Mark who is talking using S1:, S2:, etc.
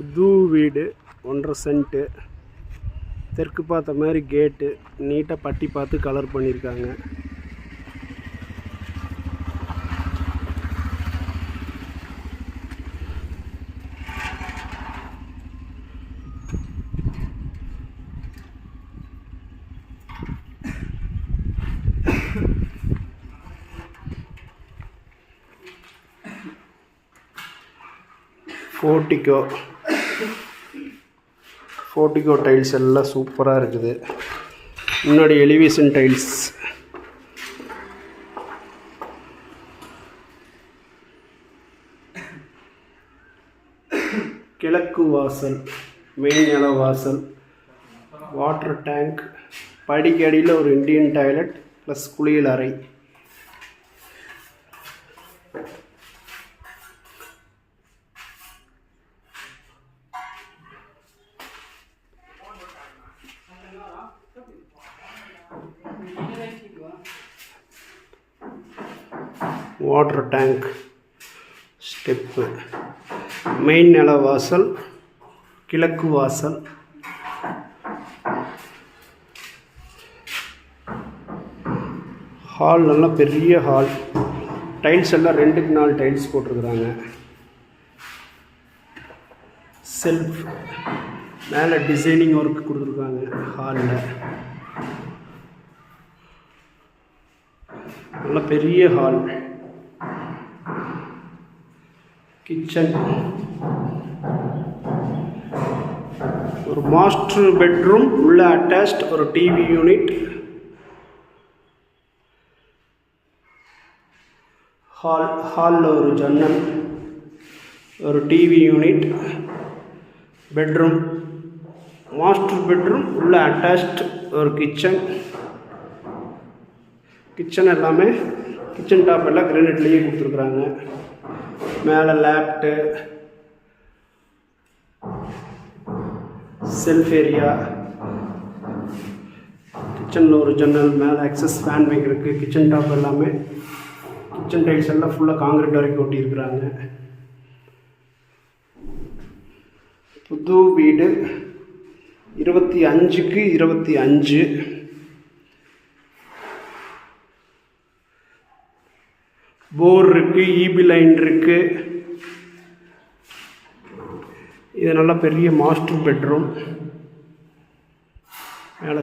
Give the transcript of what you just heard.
S1: புது வீடு 1.5 சென்ட்டு. தெற்கு பார்த்த மாதிரி கேட்டு, நீட்டாக பட்டி பார்த்து கலர் பண்ணியிருக்காங்க. போர்ட்டிகோ டைல்ஸ் எல்லாம் சூப்பராக இருக்குது. முன்னாடி எலிவேஷன் டைல்ஸ். கிழக்கு வாசல், மெயின் நில வாசல், வாட்டர் டேங்க், படிக்கடியில் ஒரு இண்டியன் டாய்லெட் ப்ளஸ் குளியல் அறை. வாட்டர் டேங்க், ஸ்டெப்பு, மெயின் நில வாசல், கிழக்கு வாசல், ஹால் நல்லா பெரிய ஹால். டைல்ஸ் எல்லாம் 2க்கு 4 டைல்ஸ் போட்டிருக்குறாங்க. செல்ஃப் மேலே டிசைனிங் ஒர்க் கொடுத்துருக்காங்க. ஹாலில் நல்ல பெரிய ஹால். கிச்சன், ஒரு மாஸ்டர் பெட்ரூம், உள்ள அட்டாச்ட் ஒரு டிவி யூனிட். ஹாலில் ஒரு ஜன்னல், ஒரு TV unit, bedroom, master bedroom, உள்ள அட்டாச்ட் ஒரு கிச்சன். கிச்சன் எல்லாமே கிச்சன் டாப் எல்லாம் கிரானைட்லேயே கொடுத்துருக்குறாங்க. மேலே லேப்டு, செல்ஃப் ஏரியா, கிச்சனில் ஒரு ஜன்னல், மேலே எக்ஸஸ் ஃபேன் வைக்கிறதுக்கு. கிச்சன் டாப் எல்லாமே கிச்சன் டைல்ஸ் எல்லாம் ஃபுல்லாக காங்கிரீட் வரைக்கும் ஒட்டியிருக்கிறாங்க. புது வீடு 25க்கு 25. போர் இருக்குது, ஈபி லைன் இருக்குது. இது நல்லா பெரிய மாஸ்டர் பெட்ரூம்.